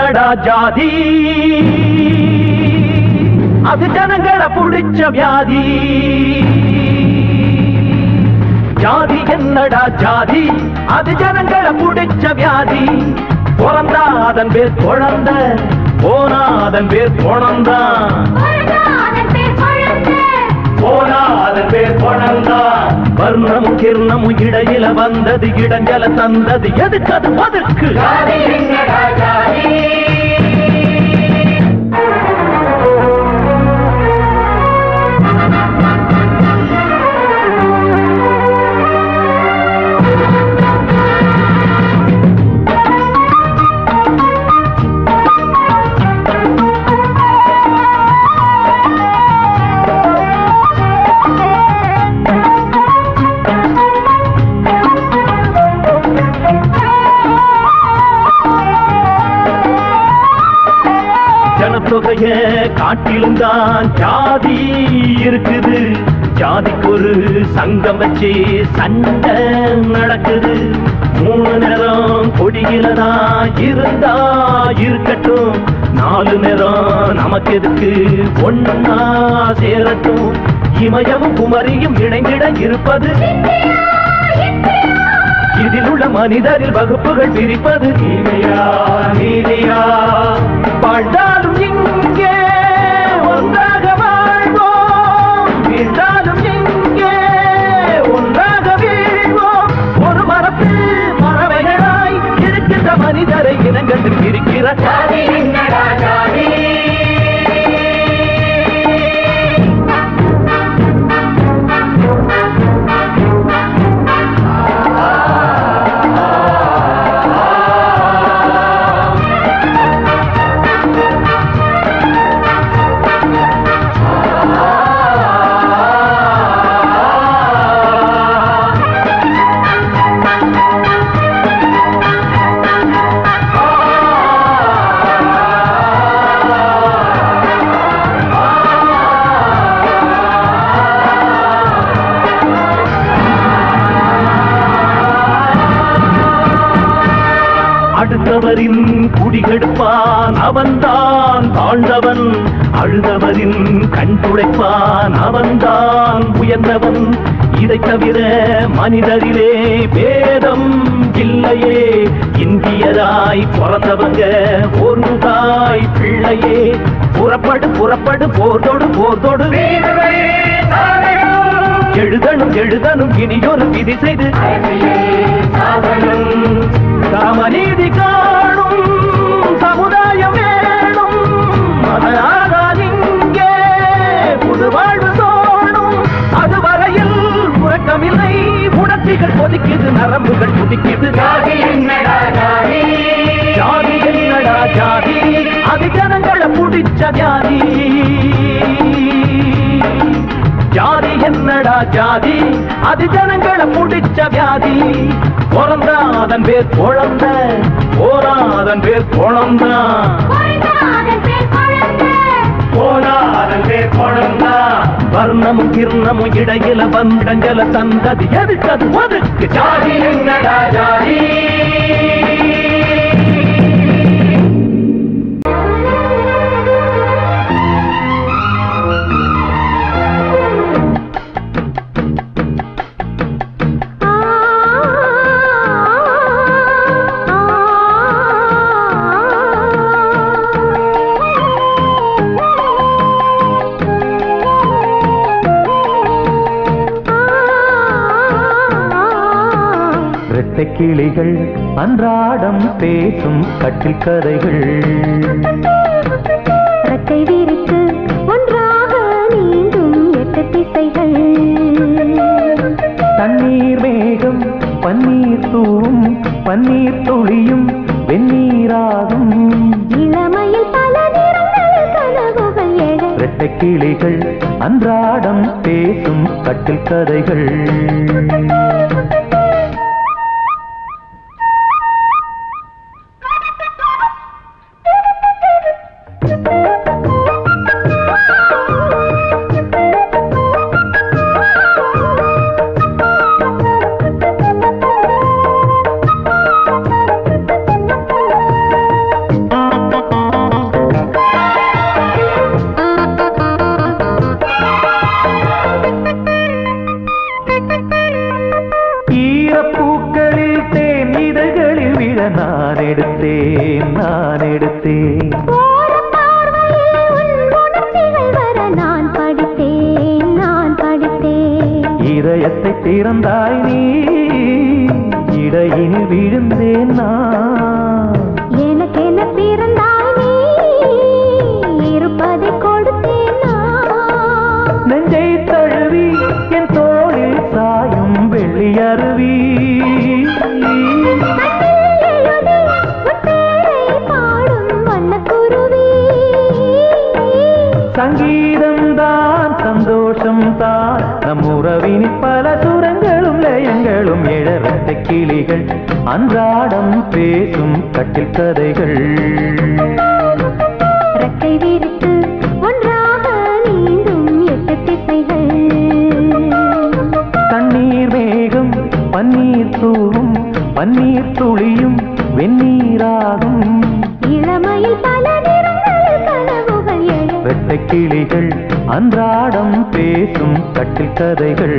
என்னடா ஜாதி அது ஜனங்களை புடிச்ச வியாதி ஜாதி என்னடா ஜாதி அது ஜனங்களை புடிச்ச வியாதி பிறந்தா அதன் பேர் குழந்தை போனா அதன் பேர் குழந்தான் போனா அதன் பேர் குழந்தான் வர்ணமும் கிர்ணமும் இடையில வந்தது இடஞ்சல தந்தது எதுக்கு அது அதற்கு ஜாதி என்னடா ஜாதி ஜனத்தொகைய காட்டிலும் தான் ஜாதி இருக்குது ஜாதிக்கு ஒரு சங்கம் வச்சு சண்டை நடக்குது 3 நேரம் கொடியிலதா இருந்தா இருக்கட்டும் 4 நேரம் நமக்கு எதுக்கு ஒன்னா சேரட்டும் இமயமும் குமரியும் இணைந்திட இருப்பது இதில் உள்ள மனிதரில் வகுப்புகள் பிரிப்பது நீதியா நீதியா வாழ்ந்தாலும் இங்கே ஒன்றாக வாழ்வோம் வீழ்ந்தாலும் இங்கே ஒன்றாக வீழ்வோம் ஒரு மரத்தில் பறவைகளாய் இருக்கின்ற மனிதரை இனங்கள் இருக்கிற ஜாதி என்னடா ஜாதி அடுத்தவரின் குடிகெடுப்பான் அவன்தான் தாழ்ந்தவன் அழுதவரின் கண் துடைப்பான் அவன்தான் உயர்ந்தவன் இதை தவிர மனிதரிலே பேதம் இல்லையே இந்தியராய் பிறந்தவங்க ஒரு தாய் பிள்ளையே புறப்படு புறப்படு போர்தோடு போர்தோடு எழுதணும் எழுதணும் இனியொரு விதி செய்து சமநீதி காணும் சமுதாயம் வேணும் அதனால் இங்கே புது வாழ்வு தோணும் அதுவரையில் உறக்கமில்லை உணர்ச்சிகள் கொதிக்குது நரம்புகள் துடிக்குது ஜாதி என்னடா ஜாதி ஜாதி என்னடா ஜாதி அது ஜனங்களை புடிச்ச வியாதி ஜாதி என்னடா ஜாதி அது ஜனங்களை புடிச்ச வியாதி பிறந்தா அதன் பேர் குழந்தை போனா அதன் பேர் குழந்தான் போனா அதன் பேர் குழந்தா வர்ணமும் கிர்ணமும் இடையில வந்தஞ்சல தந்தது எதுக்கு அது ஒதுக்கு ஜாதி என்னடா ஜாதி கிளிகள் அன்றாடம் பேசும் கட்டில் கதைகள் ரெக்கை விரித்து ஒன்றாக நீந்தும் 8 திசைகள் தண்ணீர் மேகம் பன்னீர் தூவும் பன்னீர் துளியும் வெந்நீராகும் இளமையில் பல நிறங்கள் கனவுகள் எழ ரெட்டை கிளிகள் அன்றாடம் பேசும் கட்டில் கதைகள் எடுத்தேன் நான் எடுத்தேன் ஓரப் பார்வையில் உன் உணர்ச்சிகள் வர நான் படித்தேன் நான் படித்தேன் இதயத்தை திறந்தாய் நீ இடையினில் விழுந்தேன் நான் எனக்கென பிறந்தாய் நீ இருப்பதை கொடுத்தேன் நான் நெஞ்சை தழுவி என் தோளில் சாயும் வெள்ளி அருவி சங்கீதம் தான் சந்தோஷம் தான் நம் உறவினில் பல சுரங்களும் லயங்களும் எழறட்ட கிளிகள் அன்றாடம் பேசும் கட்டில் கதைகள் ரெக்கை விரித்து ஒன்றாக நீந்தும் 8 திசைகள் தண்ணீர் மேகம் பன்னீர் தூவும் பன்னீர் துளியும் வெந்நீராகும் இளமையில் பல நிறங்கள் கனவுகள் எழ வெட்டை கிளிகள் அன்றாடம் பேசும் கட்டில் கதைகள்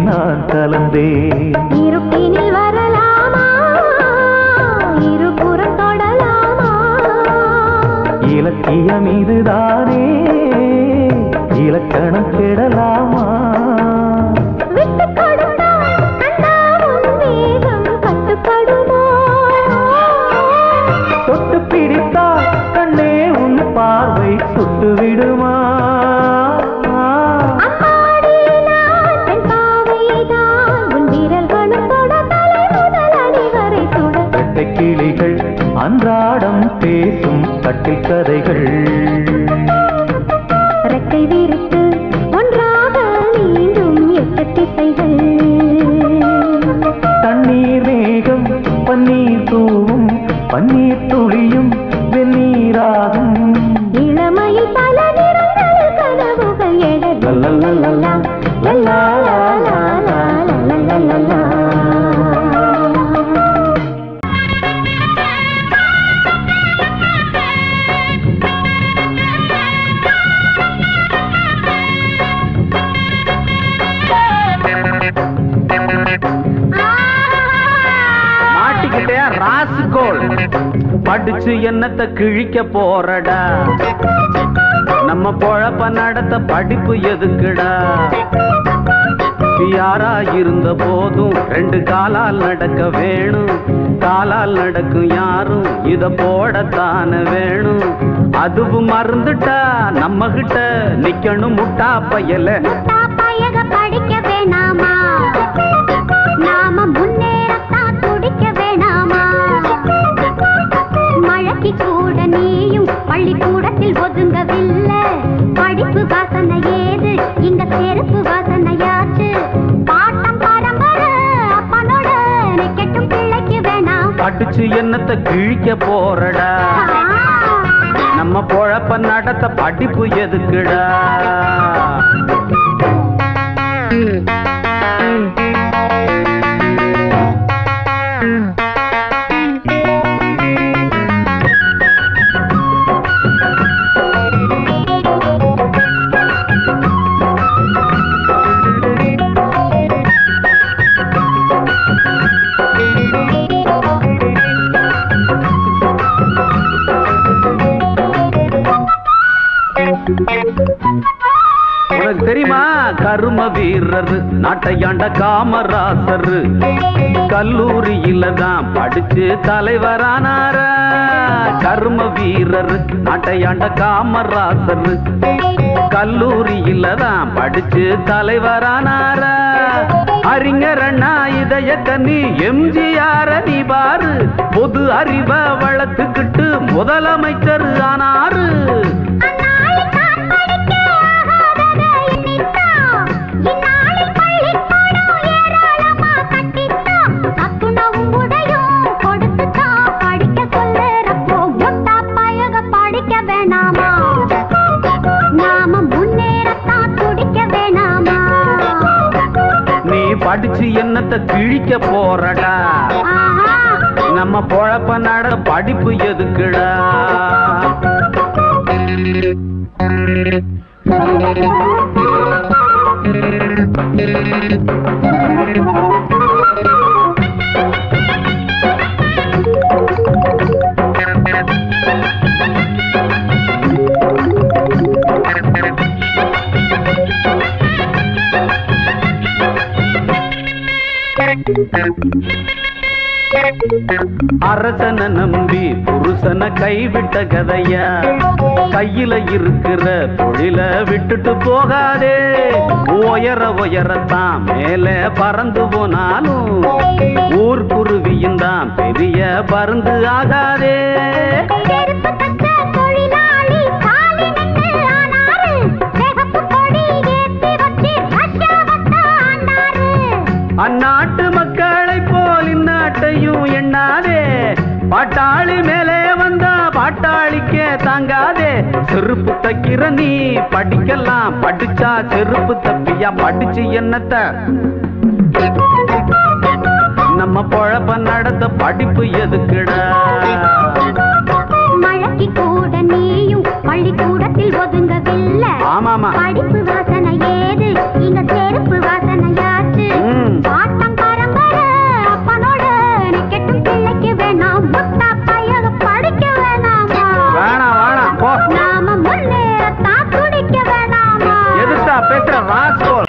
நான் கலந்தேன் இருப்பினில் வரலாமா இருபுறம் தொடலாமா இலக்கியம் இதுதானே இலக்கணம் கெடலாமா விட்டு கொடுத்தால் கண்ணா உன் வேகம் கட்டுப்படுமோ தொட்டு பிடித்தால் கண்ணே உன் பார்வை சுட்டு விடுமா கிளிகள் அன்றாடம் பேசும் கட்டில் கதைகள் ரெக்கை விரித்து ஒன்றாக நீந்தும் 8 திசைகள் தண்ணீர் மேகம் பன்னீர் தூவும் பன்னீர் துளியும் வெந்நீராகும் இளமையில் பல நிறங்கள் கனவுகள் எழ லல்லல்லல்லா லல்லல்லல்லா லல்லல்லல்லா ராஸ்கோல் படிச்சு என்னத்த கிழிக்க போறடா நம்ம பொழப்ப நடத்த படிப்பு எதுக்குடா யாரா இருந்த போதும் 2 காலால் நடக்க வேணும் காலால் நடக்கும் யாரும் இத போடத்தான வேணும் அதுவும் மறந்துட்டா நம்ம கிட்ட நிக்கணும் முட்டா பயல படிக்க வேணாமா நாம முன்னேறத்தான் துடிக்க வேணாமா மழைக்கு கூட நீயும் பள்ளிக்கூடத்தில் ஒதுங்கவில்லை படிப்பு வாசனை ஏது இங்க செருப்பு வாசனையாச்சு பாட்டம் பரம்பரை அப்பனோட கெட்டும் பிள்ளைக்கு வேணாம் படிச்சு என்னத்த கிழிக்க போறடா நம்ம பொழப்ப நடத்த படிப்பு எதுக்குடா உனக்கு தெரியுமா கரும வீரர் நாட்டையாண்ட காமராசர் கல்லூரியில தான் படிச்சு தலைவரானார கரும வீரர் நாட்டையாண்ட காமராசர் கல்லூரியில தான் படிச்சு தலைவரானார அறிஞர் அண்ணா இதய கண்ணி எம்ஜிஆர் நீ பாரு பொது அறிவை வளர்த்துக்கிட்டு முதலமைச்சர் ஆனாரு படிச்சு என்னத்தை கிழிக்க போறடா நம்ம பொழப்ப நட படிப்பு எதுக்குடா அரசனை நம்பி புருஷனை கைவிட்ட கதையா கையில இருக்கிற தொழில விட்டுட்டு போகாதே உயரத்தான் மேல பறந்து போனாலும் ஊர்க்குருவியும் தான் பெரிய பருந்து ஆகாதே அந்நாட்டு மக்களை போல் இந்நாட்டையும் எண்ணாதே பாட்டாளி மேலே வந்தா பாட்டாளிக்கே தாங்காதே செருப்பு தைக்கிற நீ படிக்கலாம் படிச்சா செருப்பு தப்பியா படிச்சு என்னத்த நம்ம பொழப்ப நடத்த படிப்பு எதுக்குடா மழைக்கு கூட நீயும் பள்ளிக்கூடத்தில் ஒதுங்கவில்லை ஆமாமா படிப்பு வாசனை ஏது இங்க செருப்பு வாசனையாச்சு பாட்டம் பரம்பரை அப்பனோட கெட்டும் பிள்ளைக்கு வேணாம் முட்டா பையக படிக்க வேணாமா வேணாம் போ நாம முன்னேறத்தான் துடிக்க வேணாமா எதுத்தா பேசுற ராஸ்கோல்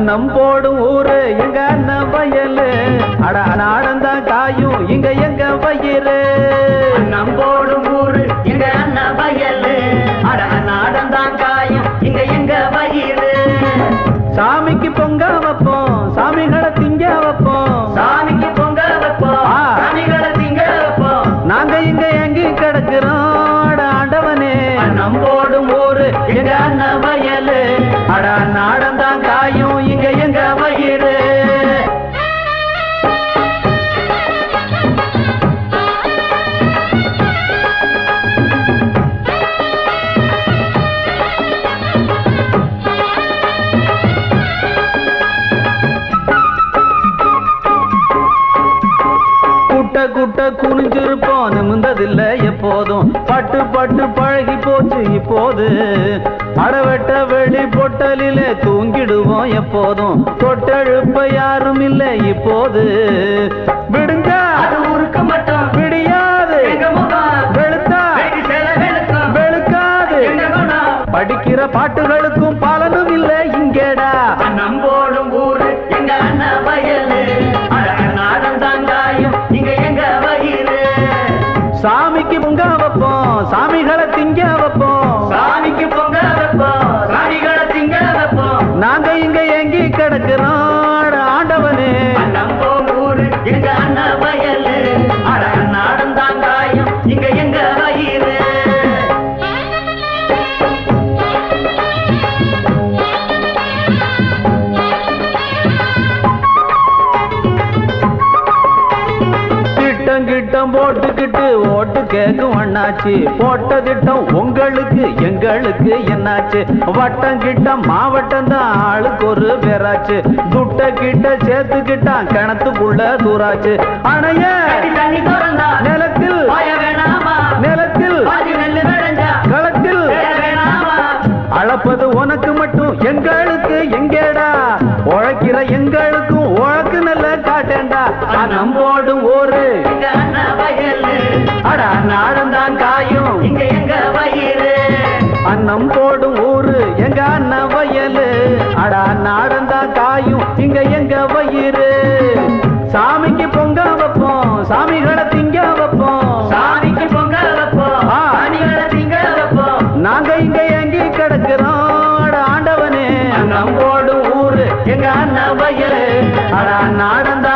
அன்னம் போடும் ஊரு எங்க அண்ணன் வயலு அட நாடந்தான் காயும் இங்க எங்க வயிறு அன்னம் போடும் ஊரு எங்க அண்ணன் வயலு அட நாடந்தான் காயும் இங்க எங்க வயிறு சாமிக்கு பொங்க வைப்போம் சாமிகளை திங்க வைப்போம் சாமிக்கு பொங்க வைப்போம் சாமிகளை திங்க வைப்போம் நாங்க இங்க எங்கி கிடக்கிறோம் ஆண்டவனே அன்னம் போடும் ஊரு எங்க அண்ணன் வயலு அட நாடந்தான் காயும் இங்க எங்க வயிறு குட்ட குனிஞ்சிருப்போம் நிமிந்ததில்ல எப்போதும் பட்டு பட்டு பழகி போச்சு இப்போது அடவெட்ட வெளி பொட்டலிலே தூங்கிடுவோம் எப்போதும் தொட்டெழுப்ப யாரும் இல்லை இப்போது விடுங்க அது ஊருக்கு மட்டும் விடியாது வெளுத்தா வெளுக்காது படிக்கிற பாட்டுகளுக்கும் பலனும் இல்லை இங்கேடா அன்னம் போடும் ஊரு எங்க அண்ணன் வயலு நாடந்தாங்காயும் இங்க எங்க வயிறு சாமிக்கு பொங்க வைப்போம் சாமிகளை திங்க வைப்போம் சாமிக்கு பொங்க வைப்போம் சாமிகளை திங்க வைப்போம் நாங்க இங்க எங்கி கிடக்கிறோம் ஆண்டவனே அன்னம் போடும் ஊரு எங்க அண்ணன் வயலு நாடந்தாங்காயும் இங்க எங்க வயிறு திட்டம் போட்டுக்கிட்டு ஓட்டு கேட்கும் அண்ணாச்சு போட்ட திட்டம் உங்களுக்கு எங்களுக்கு என்னாச்சு வட்டம் கிட்டம் மாவட்டம் தான் ஆளுக்கு ஒரு பேராச்சு துட்ட கிட்ட சேர்த்துக்கிட்டான் கிணத்துக்குள்ள தூராச்சு அணைய நிலத்தில் நிலத்தில் களத்தில் அளப்பது உனக்கு மட்டும் எங்களுக்கு எங்கேடா உழைக்கிற எங்களுக்கும் உழக்கு நல்ல காட்டேண்டா நம்போடும் ஊரு அட நாடந்தான் காயும் இங்க எங்க வயிறு அன்னம் போடும் ஊரு எங்க அண்ணன் வயலு அட நாடந்தான் காயும் இங்க எங்க வயிறு சாமிக்கு பொங்க வைப்போம் சாமிகளை திங்க வைப்போம் சாமிக்கு பொங்க வைப்போம் சாமிகளை திங்க வைப்போம் நாங்க இங்க எங்கி கிடக்கிறோம் ஆண்டவனே நம்போடும் ஊரு எங்க அண்ணன் வயலு அட நாடந்தான்